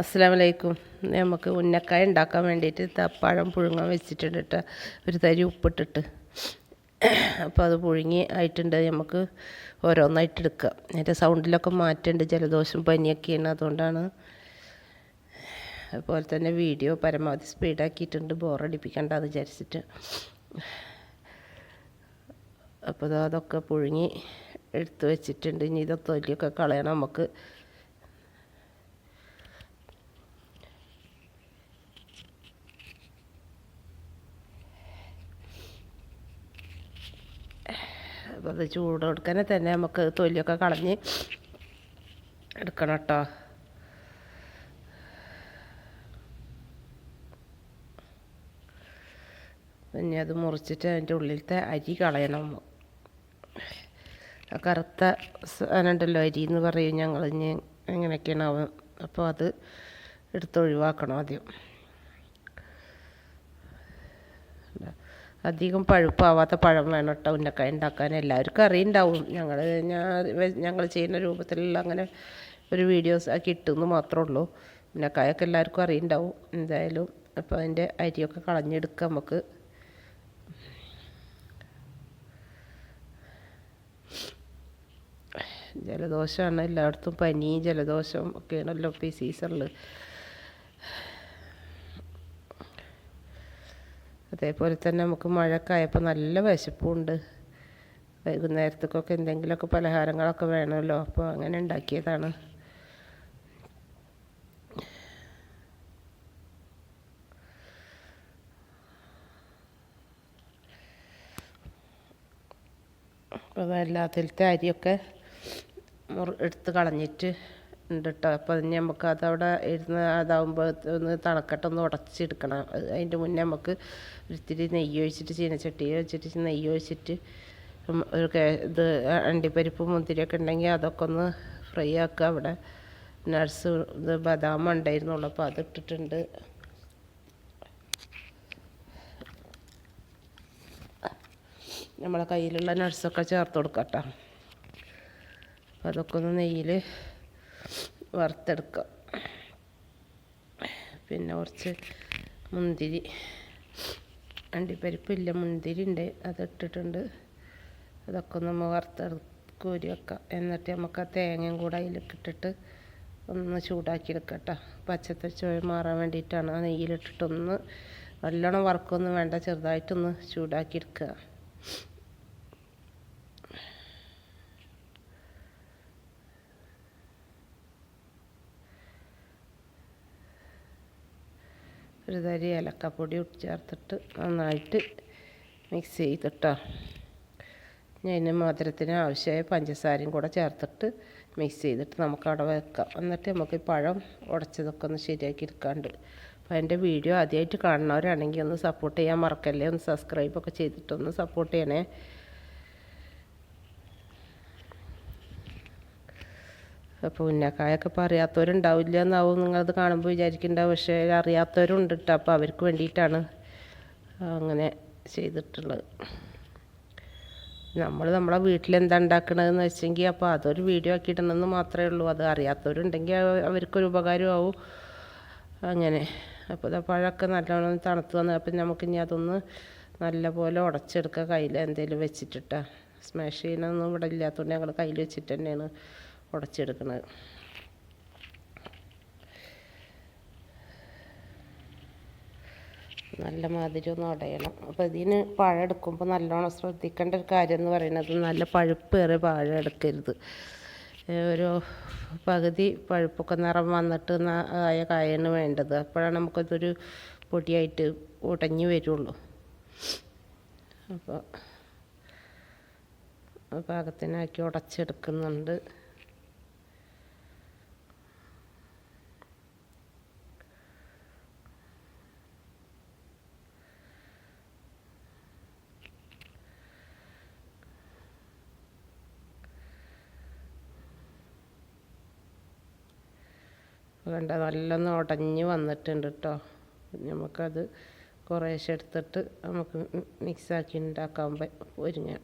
അസ്സലാമു അലൈക്കും. നമുക്ക് ഉന്നക്കായ ഉണ്ടാക്കാൻ വേണ്ടിയിട്ട് പഴം പുഴുങ്ങാൻ വെച്ചിട്ടുണ്ട് കേട്ടോ, ഒരു തരി ഉപ്പിട്ടിട്ട്. അപ്പോൾ അത് പുഴുങ്ങി ആയിട്ടുണ്ട്. നമുക്ക് ഓരോന്നായിട്ട് എടുക്കുക. അതിൻ്റെ സൗണ്ടിലൊക്കെ മാറ്റമുണ്ട്, ജലദോഷം പനിയൊക്കെയാണ്, അതുകൊണ്ടാണ്. അതുപോലെ തന്നെ വീഡിയോ പരമാവധി സ്പീഡാക്കിയിട്ടുണ്ട്, ബോറടിപ്പിക്കണ്ടെന്ന് വിചാരിച്ചിട്ട്. അപ്പോൾ അതൊക്കെ പുഴുങ്ങി എടുത്ത് വെച്ചിട്ടുണ്ട്. ഇനി ഇതൊക്കെ തൊലിയൊക്കെ കളയണം നമുക്ക്. അപ്പോൾ അത് ചൂട് കൊടുക്കാനെ തന്നെ നമുക്ക് തൊലിയൊക്കെ കളഞ്ഞ് എടുക്കണം കേട്ടോ. പിന്നെ അത് മുറിച്ചിട്ട് അതിൻ്റെ ഉള്ളിലത്തെ അരി കളയണം. ആ കറുത്ത സാധനം ഉണ്ടല്ലോ, അരി എന്ന് പറയും ഞങ്ങൾ, ഇനി എങ്ങനെയൊക്കെയാണ് ആവും. അപ്പോൾ അത് എടുത്തൊഴിവാക്കണം ആദ്യം. അധികം പഴുപ്പാവാത്ത പഴം വേണം കേട്ടോ ഉന്നക്കായ ഉണ്ടാക്കാൻ. എല്ലാവർക്കും അറിയുണ്ടാവും, ഞങ്ങൾ ചെയ്യുന്ന രൂപത്തിലുള്ള അങ്ങനെ ഒരു വീഡിയോസ് ആക്കി ഇട്ടെന്ന് മാത്രമേ ഉള്ളൂ. ഉന്നക്കായൊക്കെ എല്ലാവർക്കും അറിയുണ്ടാവും എന്തായാലും. അപ്പോൾ അതിൻ്റെ അരിയൊക്കെ കളഞ്ഞെടുക്കാം നമുക്ക്. ജലദോഷമാണ് എല്ലായിടത്തും, പനി ജലദോഷം ഒക്കെയാണല്ലോ ഇപ്പോൾ ഈ സീസണിൽ. അതേപോലെ തന്നെ നമുക്ക് മഴക്കായപ്പോൾ നല്ല വിശപ്പുണ്ട്. വൈകുന്നേരത്തേക്കൊക്കെ എന്തെങ്കിലുമൊക്കെ പലഹാരങ്ങളൊക്കെ വേണമല്ലോ, അപ്പോൾ അങ്ങനെ ഉണ്ടാക്കിയതാണ്. അപ്പോൾ അതെല്ലാത്തിലത്തെ അരിയൊക്കെ എടുത്ത് കളഞ്ഞിട്ട് ഉണ്ട് കേട്ടോ. അപ്പോൾ അതിന് നമുക്ക് അതവിടെ ഇരുന്ന് അതാവുമ്പോൾ ഒന്ന് തണുക്കട്ടെ, ഒന്ന് ഉടച്ചെടുക്കണം. അതിൻ്റെ മുന്നേ നമുക്ക് ഒരിത്തിരി നെയ്യ് ഒഴിച്ചിട്ട്, ചീനച്ചട്ടി വെച്ചിട്ട് നെയ്യ് ഒഴിച്ചിട്ട് ഒരു ഇത് അണ്ടിപ്പരിപ്പ് മുന്തിരിയൊക്കെ ഉണ്ടെങ്കിൽ അതൊക്കെ ഒന്ന് ഫ്രൈ ആക്കുക. അവിടെ നട്ട്സ് ഇത് ബദാം ഉണ്ടായിരുന്നുള്ളൂ, അപ്പോൾ അതിട്ടിട്ടുണ്ട്. നമ്മളെ കയ്യിലുള്ള നട്ട്സൊക്കെ ചേർത്ത് കൊടുക്കാം കേട്ടോ. അപ്പോൾ അതൊക്കെ ഒന്ന് നെയ്യിൽ വറുത്തെടുക്കാം. പിന്നെ കുറച്ച് മുന്തിരി, അണ്ടിപ്പരിപ്പില്ല, മുന്തിരി ഉണ്ട്, അതിട്ടിട്ടുണ്ട്. അതൊക്കെ ഒന്ന് നമ്മൾ കോരി വെക്കാം. എന്നിട്ട് നമുക്ക് ആ തേങ്ങയും കൂടെ അതിലേക്ക് ഇട്ടിട്ട് ഒന്ന് ചൂടാക്കി എടുക്കാം കേട്ടോ. പച്ചത്തെ ചുവ മാറാൻ വേണ്ടിയിട്ടാണ്. ആ നെയ്യിലിട്ടിട്ടൊന്ന് നല്ലോണം വറുക്കൊന്നും വേണ്ട, ചെറുതായിട്ടൊന്ന് ചൂടാക്കി എടുക്കുക. ഒരു തരി ഏലക്കപ്പൊടി ചേർത്തിട്ട് നന്നായിട്ട് മിക്സ് ചെയ്തിട്ടോ. ഇനി അതിന് മധുരത്തിന് ആവശ്യമായ പഞ്ചസാരയും കൂടെ ചേർത്തിട്ട് മിക്സ് ചെയ്തിട്ട് നമുക്ക് അവിടെ വെക്കാം. എന്നിട്ട് നമുക്ക് ഈ പഴം ഉടച്ചതൊക്കെ ഒന്ന് ശരിയാക്കി എടുക്കാണ്ട്. അപ്പോൾ അതിൻ്റെ വീഡിയോ ആദ്യമായിട്ട് കാണുന്നവരാണെങ്കിൽ ഒന്ന് സപ്പോർട്ട് ചെയ്യാൻ മറക്കല്ലേ, ഒന്ന് സബ്സ്ക്രൈബൊക്കെ ചെയ്തിട്ടൊന്ന് സപ്പോർട്ട് ചെയ്യണേ. അപ്പോൾ ഉന്നക്കായൊക്കെ ഇപ്പോൾ അറിയാത്തവരുണ്ടാവില്ല എന്നാവും നിങ്ങളത് കാണുമ്പോൾ വിചാരിക്കുന്നുണ്ടാവും, പക്ഷേ അറിയാത്തവരുണ്ട് കേട്ടോ. അപ്പോൾ അവർക്ക് വേണ്ടിയിട്ടാണ് അങ്ങനെ ചെയ്തിട്ടുള്ളത്. നമ്മളെ വീട്ടിലെന്താ ഉണ്ടാക്കണതെന്ന് വെച്ചെങ്കിൽ അപ്പോൾ അതൊരു വീഡിയോ ആക്കിയിടണമെന്ന് മാത്രമേ ഉള്ളൂ. അത് അറിയാത്തവരുണ്ടെങ്കിൽ അവർക്കൊരു ഉപകാരമാവും അങ്ങനെ. അപ്പോൾ പഴമൊക്കെ നല്ലോണം തണുത്ത് വന്ന് അപ്പം നമുക്കിനി അതൊന്ന് നല്ലപോലെ ഉടച്ചെടുക്കുക. കയ്യിൽ എന്തെങ്കിലും വെച്ചിട്ടിട്ടാ. സ്മാഷ് ചെയ്യണമൊന്നും ഇവിടെ ഇല്ലാത്തതുകൊണ്ട് ഞങ്ങൾ കയ്യിൽ വെച്ചിട്ട് തന്നെയാണ് ഉടച്ചെടുക്കുന്നത്. നല്ല മാതിരി ഒന്ന് ഉടയണം. അപ്പോൾ ഇതിന് പഴം എടുക്കുമ്പോൾ നല്ലോണം ശ്രദ്ധിക്കേണ്ട ഒരു കാര്യം എന്ന് പറയുന്നത്, നല്ല പഴുപ്പേറിയ പഴം എടുക്കരുത്. ഒരു പകുതി പഴുപ്പൊക്കെ നിറം വന്നിട്ട് ആയ കായാണ് വേണ്ടത്. അപ്പോഴാണ് നമുക്കതൊരു പൊടിയായിട്ട് ഉടഞ്ഞു വരുള്ളൂ. അപ്പോൾ പാകത്തിനാക്കി ഉടച്ചെടുക്കുന്നുണ്ട്. വേണ്ട നല്ലൊന്ന് ഉടഞ്ഞ് വന്നിട്ടുണ്ട് കേട്ടോ. നമുക്കത് കുറേശ്ശെ എടുത്തിട്ട് നമുക്ക് മിക്സാക്കി ഉണ്ടാക്കാൻ ഒരുങ്ങാം.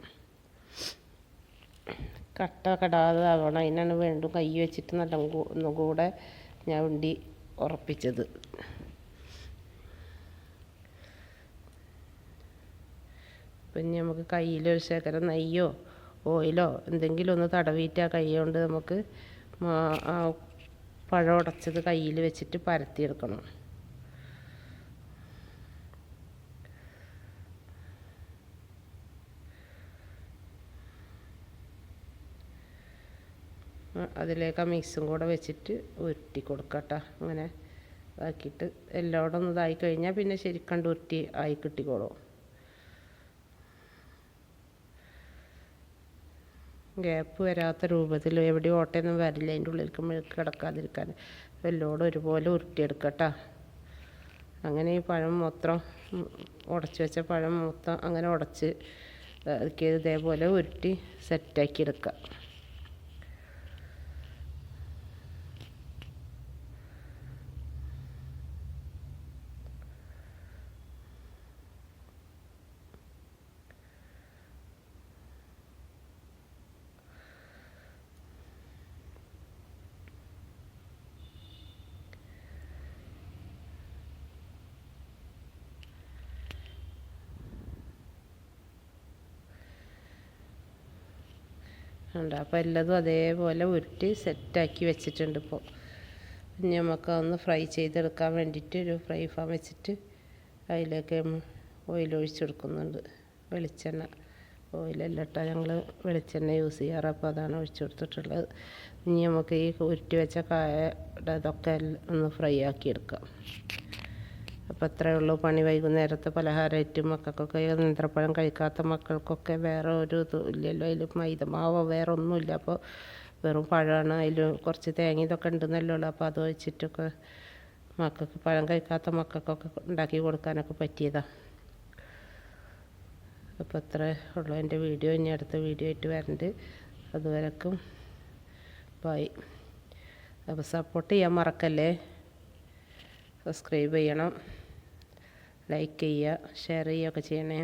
കട്ട കടാതെ ആവണം, അതിനാണ് വീണ്ടും കൈ വെച്ചിട്ട് നല്ല ഒന്നും കൂടെ ഞാൻ ഉണ്ടി ഉറപ്പിച്ചത്. പിന്നെ നമുക്ക് കയ്യിലൊരു ശകലം നെയ്യോ ഓയിലോ എന്തെങ്കിലും ഒന്ന് തടവിയിട്ട് ആ കൈ കൊണ്ട് നമുക്ക് ആ പഴം ഉടച്ചത് കയ്യിൽ വെച്ചിട്ട് പരത്തിയെടുക്കണം. അതിലേക്ക് ആ മിക്സും കൂടെ വെച്ചിട്ട് ഉരുട്ടി കൊടുക്കട്ടോ. അങ്ങനെ ആക്കിയിട്ട് എല്ലായിടും ഒന്ന് ഇതായി കഴിഞ്ഞാൽ പിന്നെ ശരിക്കണ്ട് ഉരുട്ടി ആയി കിട്ടിക്കോളും. ഗ്യാപ്പ് വരാത്ത രൂപത്തിൽ എവിടെയും ഓട്ടയൊന്നും വരില്ല, അതിൻ്റെ ഉള്ളിലേക്ക് മെഴുക്ക് കിടക്കാതിരിക്കാൻ എല്ലായിടും ഒരുപോലെ ഉരുട്ടിയെടുക്കട്ടോ. അങ്ങനെ ഈ പഴം മൊത്തം ഉടച്ച് വെച്ച പഴം മൊത്തം അങ്ങനെ ഉടച്ച് ഇതേപോലെ ഉരുട്ടി സെറ്റാക്കി എടുക്കുക. ഉണ്ട്. അപ്പോൾ എല്ലാതും അതേപോലെ ഉരുട്ടി സെറ്റാക്കി വെച്ചിട്ടുണ്ട്. ഇപ്പോൾ ഇനി നമുക്ക് ഒന്ന് ഫ്രൈ ചെയ്തെടുക്കാൻ വേണ്ടിയിട്ട് ഒരു ഫ്രൈ പാൻ വെച്ചിട്ട് അതിലേക്ക് ഓയിൽ ഒഴിച്ചെടുക്കുന്നുണ്ട്. വെളിച്ചെണ്ണ, ഓയിലല്ല കേട്ടോ, ഞങ്ങൾ വെളിച്ചെണ്ണ യൂസ് ചെയ്യാറ്. അപ്പോൾ അതാണ് ഒഴിച്ചു കൊടുത്തിട്ടുള്ളത്. ഇനി നമുക്ക് ഈ ഉരുട്ടി വെച്ച കായയുടെ ഇതൊക്കെ ഒന്ന് ഫ്രൈ ആക്കി എടുക്കാം. അപ്പോൾ അത്രയേ ഉള്ളൂ പണി. വൈകുന്നേരത്തെ പലഹാരമായിട്ട് മക്കൾക്കൊക്കെ നേന്ത്രപ്പഴം കഴിക്കാത്ത മക്കൾക്കൊക്കെ വേറെ ഒരു ഇതും ഇല്ലല്ലോ, അതിൽ മൈദമാവോ വേറെ ഒന്നുമില്ല. അപ്പോൾ വെറും പഴമാണ്, അതിൽ കുറച്ച് തേങ്ങ ഇതൊക്കെ ഉണ്ടെന്നല്ലേ ഉള്ളൂ. അപ്പോൾ അത് വെച്ചിട്ടൊക്കെ മക്കൾക്ക്, പഴം കഴിക്കാത്ത മക്കൾക്കൊക്കെ ഉണ്ടാക്കി കൊടുക്കാനൊക്കെ പറ്റിയതാണ്. അപ്പോൾ അത്രേ ഉള്ളൂ എൻ്റെ വീഡിയോ. ഇനി അടുത്ത വീഡിയോ ആയിട്ട് വരണ്ട്. അതുവരെക്കും ബൈ. അപ്പോൾ സപ്പോർട്ട് ചെയ്യാൻ മറക്കല്ലേ, സബ്സ്ക്രൈബ് ചെയ്യണം, ലൈക്ക് ചെയ്യുക, ഷെയർ ചെയ്യുകയൊക്കെ ചെയ്യണേ.